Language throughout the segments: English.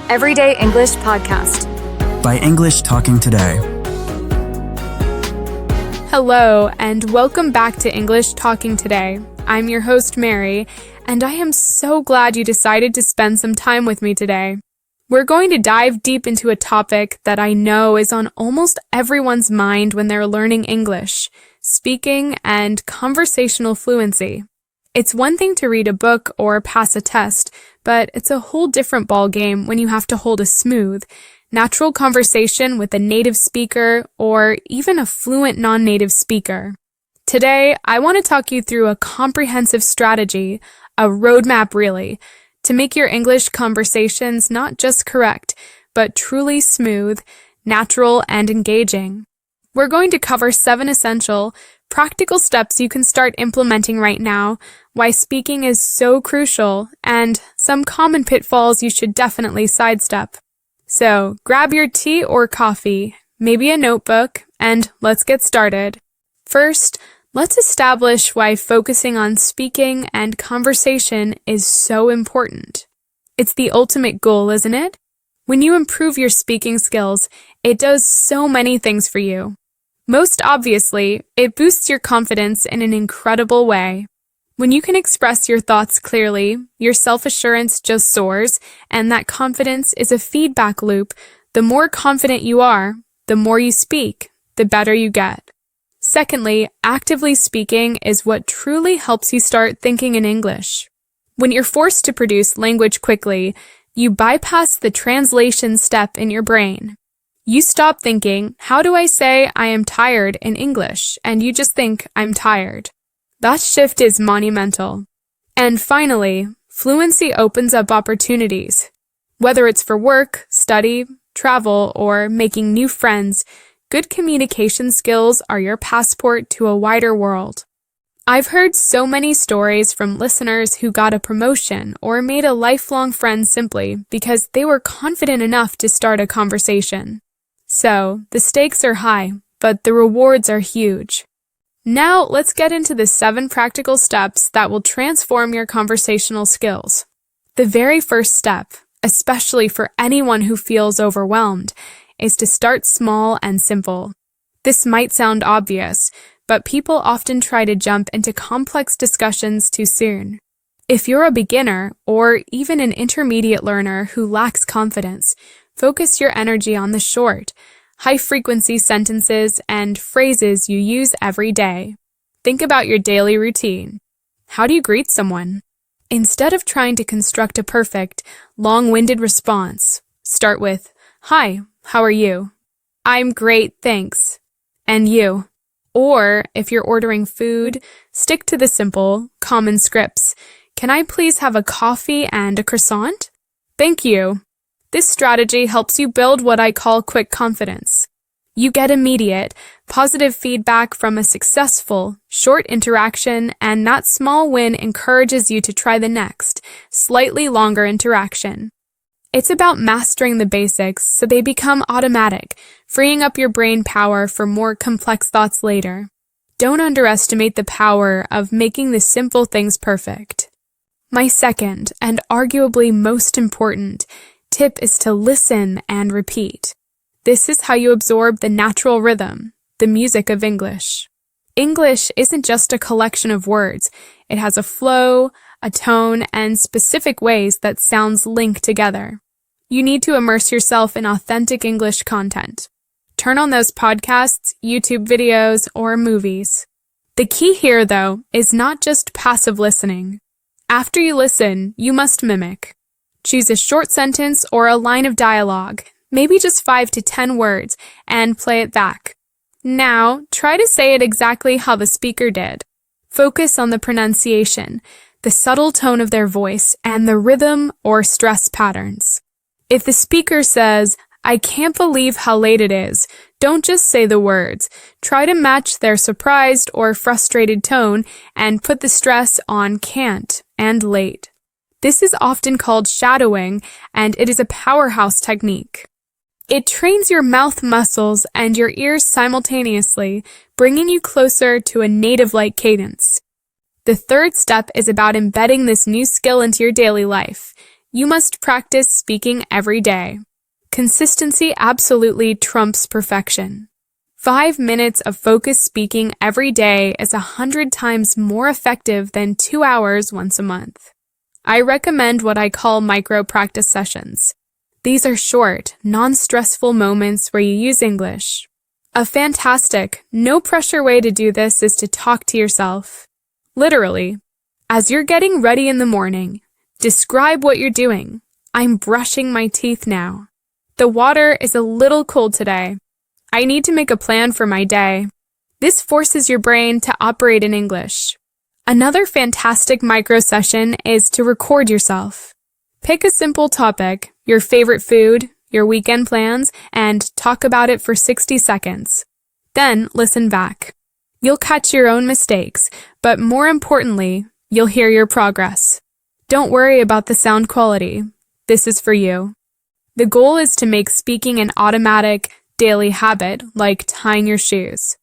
Everyday English Podcast by English Talking Today. Hello, and welcome back to English Talking Today. I'm your host, Mary, and I am so glad you decided to spend some time with me today. We're going to dive deep into a topic that I know is on almost everyone's mind when they're learning English: speaking and conversational fluency. It's one thing to read a book or pass a test, but it's a whole different ballgame when you have to hold a smooth, natural conversation with a native speaker or even a fluent non-native speaker. Today, I want to talk you through a comprehensive strategy, a roadmap really, to make your English conversations not just correct, but truly smooth, natural, and engaging. We're going to cover 7 essential, practical steps you can start implementing right now, why speaking is so crucial, and some common pitfalls you should definitely sidestep. So, grab your tea or coffee, maybe a notebook, and let's get started. First, let's establish why focusing on speaking and conversation is so important. It's the ultimate goal, isn't it? When you improve your speaking skills, it does so many things for you. Most obviously, it boosts your confidence in an incredible way. When you can express your thoughts clearly, your self-assurance just soars, and that confidence is a feedback loop. The more confident you are, the more you speak, the better you get. Secondly, actively speaking is what truly helps you start thinking in English. When you're forced to produce language quickly, you bypass the translation step in your brain. You stop thinking, how do I say I am tired in English? And you just think, I'm tired. That shift is monumental. And finally, fluency opens up opportunities. Whether it's for work, study, travel, or making new friends, good communication skills are your passport to a wider world. I've heard so many stories from listeners who got a promotion or made a lifelong friend simply because they were confident enough to start a conversation. So, the stakes are high, but the rewards are huge. Now, let's get into the 7 practical steps that will transform your conversational skills. The very first step, especially for anyone who feels overwhelmed, is to start small and simple. This might sound obvious, but people often try to jump into complex discussions too soon. If you're a beginner or even an intermediate learner who lacks confidence, focus your energy on the short, high-frequency sentences and phrases you use every day. Think about your daily routine. How do you greet someone? Instead of trying to construct a perfect, long-winded response, start with, "Hi, how are you?" "I'm great, thanks." "And you?" Or, if you're ordering food, stick to the simple, common scripts. "Can I please have a coffee and a croissant?" "Thank you." This strategy helps you build what I call quick confidence. You get immediate, positive feedback from a successful, short interaction, and that small win encourages you to try the next, slightly longer interaction. It's about mastering the basics so they become automatic, freeing up your brain power for more complex thoughts later. Don't underestimate the power of making the simple things perfect. My second, and arguably most important, tip is to listen and repeat. This is how you absorb the natural rhythm, the music of English. English isn't just a collection of words. It has a flow, a tone, and specific ways that sounds link together. You need to immerse yourself in authentic English content. Turn on those podcasts, YouTube videos, or movies. The key here, though, is not just passive listening. After you listen, you must mimic. Choose a short sentence or a line of dialogue, maybe just 5 to 10 words, and play it back. Now, try to say it exactly how the speaker did. Focus on the pronunciation, the subtle tone of their voice, and the rhythm or stress patterns. If the speaker says, "I can't believe how late it is," don't just say the words. Try to match their surprised or frustrated tone and put the stress on can't and late. This is often called shadowing, and it is a powerhouse technique. It trains your mouth muscles and your ears simultaneously, bringing you closer to a native-like cadence. The third step is about embedding this new skill into your daily life. You must practice speaking every day. Consistency absolutely trumps perfection. 5 minutes of focused speaking every day is 100 times more effective than 2 hours once a month. I recommend what I call micro practice sessions. These are short, non-stressful moments where you use English. A fantastic, no-pressure way to do this is to talk to yourself. Literally, as you're getting ready in the morning, describe what you're doing. I'm brushing my teeth now. The water is a little cold today. I need to make a plan for my day. This forces your brain to operate in English. Another fantastic micro session is to record yourself. Pick a simple topic, your favorite food, your weekend plans, and talk about it for 60 seconds. Then listen back. You'll catch your own mistakes, but more importantly, you'll hear your progress. Don't worry about the sound quality. This is for you. The goal is to make speaking an automatic, daily habit, like tying your shoes.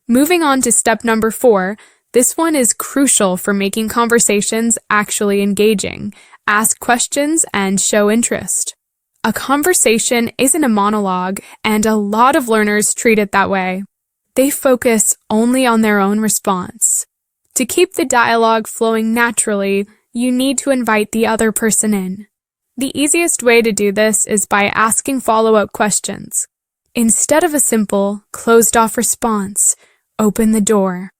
Moving on to step number 4, this one is crucial for making conversations actually engaging. Ask questions and show interest. A conversation isn't a monologue, and a lot of learners treat it that way. They focus only on their own response. To keep the dialogue flowing naturally, you need to invite the other person in. The easiest way to do this is by asking follow-up questions. Instead of a simple, closed-off response, open the door.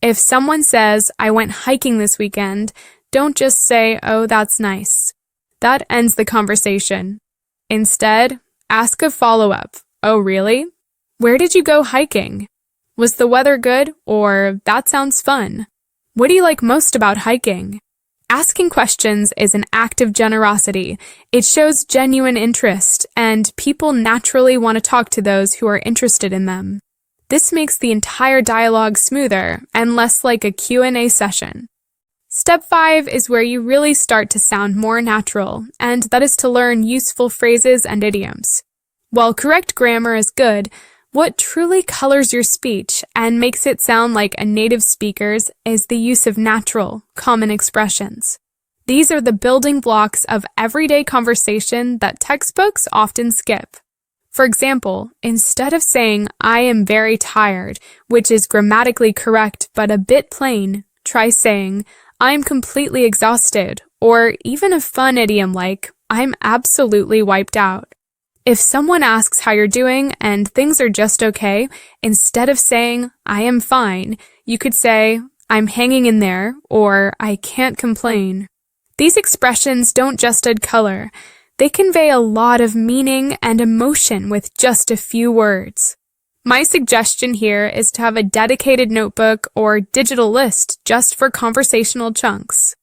If someone says, "I went hiking this weekend," don't just say, "Oh, that's nice." That ends the conversation. Instead, ask a follow-up. "Oh, really? Where did you go hiking? Was the weather good?" Or, "That sounds fun. What do you like most about hiking?" Asking questions is an act of generosity. It shows genuine interest, and people naturally want to talk to those who are interested in them. This makes the entire dialogue smoother and less like a Q&A session. Step 5 is where you really start to sound more natural, and that is to learn useful phrases and idioms. While correct grammar is good, what truly colors your speech and makes it sound like a native speaker's is the use of natural, common expressions. These are the building blocks of everyday conversation that textbooks often skip. For example, instead of saying, "I am very tired," which is grammatically correct but a bit plain, try saying, "I'm completely exhausted," or even a fun idiom like, "I'm absolutely wiped out." If someone asks how you're doing and things are just okay, instead of saying, "I am fine," you could say, "I'm hanging in there," or "I can't complain." These expressions don't just add color. They convey a lot of meaning and emotion with just a few words. My suggestion here is to have a dedicated notebook or digital list just for conversational chunks.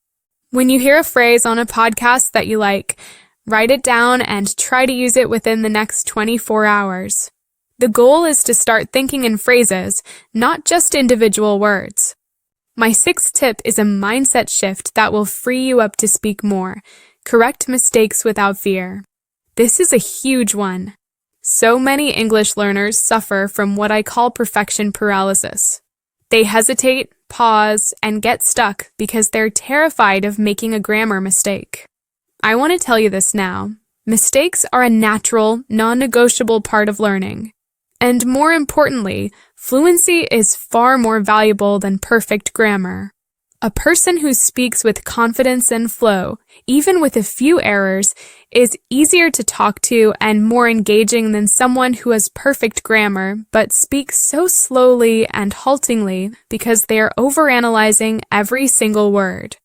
When you hear a phrase on a podcast that you like, write it down and try to use it within the next 24 hours. The goal is to start thinking in phrases, not just individual words. My 6th tip is a mindset shift that will free you up to speak more. Correct mistakes without fear. This is a huge one. So many English learners suffer from what I call perfection paralysis. They hesitate, pause, and get stuck because they're terrified of making a grammar mistake. I want to tell you this now. Mistakes are a natural, non-negotiable part of learning. And more importantly, fluency is far more valuable than perfect grammar. A person who speaks with confidence and flow, even with a few errors, is easier to talk to and more engaging than someone who has perfect grammar but speaks so slowly and haltingly because they are overanalyzing every single word.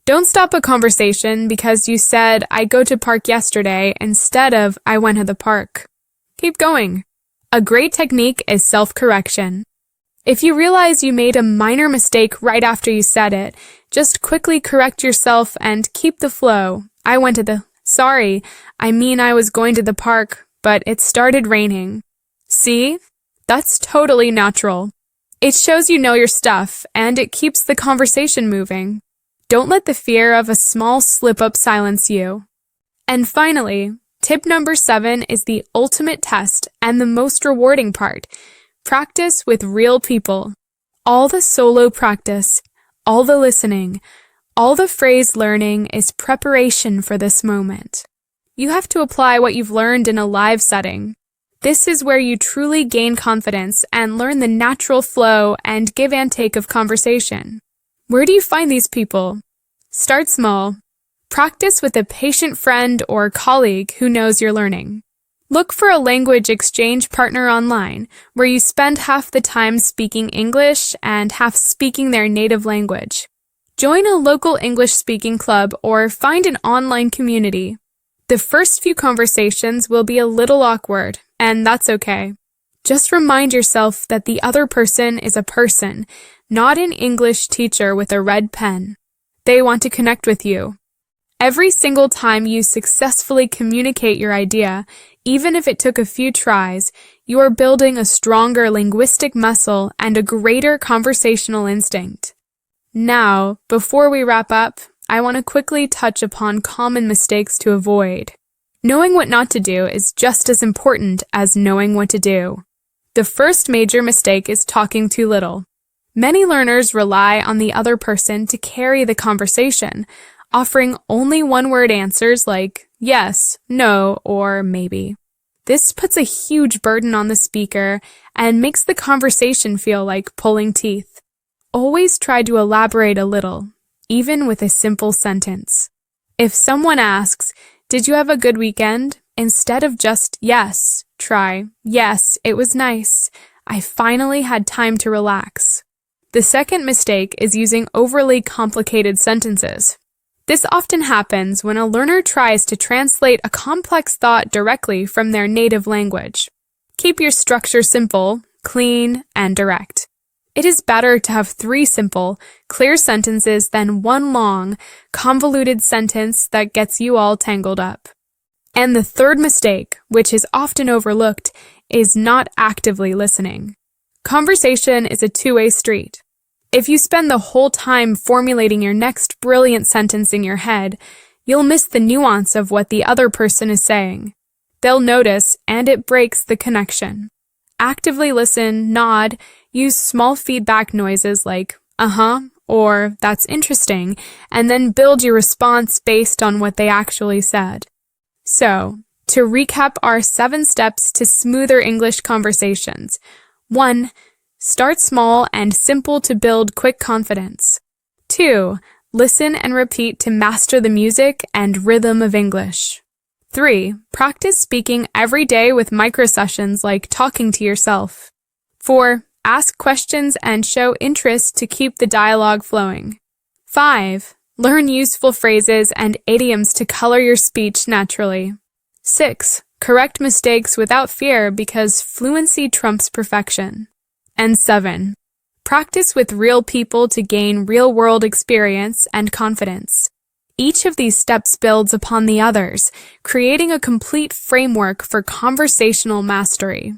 Don't stop a conversation because you said, "I go to park yesterday," instead of, "I went to the park." Keep going. A great technique is self-correction. If you realize you made a minor mistake right after you said it, just quickly correct yourself and keep the flow. I was going to the park, but it started raining. See? That's totally natural. It shows you know your stuff, and it keeps the conversation moving. Don't let the fear of a small slip-up silence you. And finally, tip number 7 is the ultimate test and the most rewarding part. Practice with real people. All the solo practice, all the listening, All the phrase learning is preparation for this moment. You have to apply what you've learned in a live setting. This is where you truly gain confidence and learn the natural flow and give and take of conversation. Where do you find these people? Start small. Practice with a patient friend or colleague who knows you're learning. Look for a language exchange partner online where you spend half the time speaking English and half speaking their native language. Join a local English speaking club or find an online community. The first few conversations will be a little awkward, and that's okay. Just remind yourself that the other person is a person, not an English teacher with a red pen. They want to connect with you. Every single time you successfully communicate your idea, even if it took a few tries, you are building a stronger linguistic muscle and a greater conversational instinct. Now, before we wrap up, I want to quickly touch upon common mistakes to avoid. Knowing what not to do is just as important as knowing what to do. The first major mistake is talking too little. Many learners rely on the other person to carry the conversation, offering only one-word answers like yes, no, or maybe. This puts a huge burden on the speaker and makes the conversation feel like pulling teeth. Always try to elaborate a little, even with a simple sentence. If someone asks, "Did you have a good weekend?" instead of just yes, try, "Yes, it was nice. I finally had time to relax." The second mistake is using overly complicated sentences. This often happens when a learner tries to translate a complex thought directly from their native language. Keep your structure simple, clean, and direct. It is better to have 3 simple, clear sentences than one long, convoluted sentence that gets you all tangled up. And the third mistake, which is often overlooked, is not actively listening. Conversation is a two-way street. If you spend the whole time formulating your next brilliant sentence in your head, you'll miss the nuance of what the other person is saying. They'll notice, and it breaks the connection. Actively listen, nod, use small feedback noises like, or that's interesting, and then build your response based on what they actually said. So, to recap our 7 steps to smoother English conversations. 1. Start small and simple to build quick confidence. 2. Listen and repeat to master the music and rhythm of English. 3. Practice speaking every day with micro-sessions like talking to yourself. 4. Ask questions and show interest to keep the dialogue flowing. 5. Learn useful phrases and idioms to color your speech naturally. 6. Correct mistakes without fear because fluency trumps perfection. And 7. Practice with real people to gain real-world experience and confidence. Each of these steps builds upon the others, creating a complete framework for conversational mastery.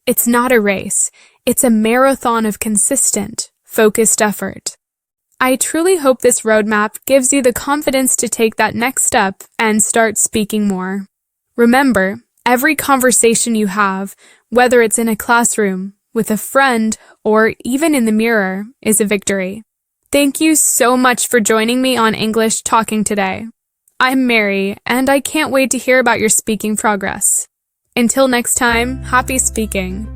It's not a race. It's a marathon of consistent, focused effort. I truly hope this roadmap gives you the confidence to take that next step and start speaking more. Remember, every conversation you have, whether it's in a classroom, with a friend, or even in the mirror, is a victory. Thank you so much for joining me on English Talking today. I'm Mary, and I can't wait to hear about your speaking progress. Until next time, happy speaking.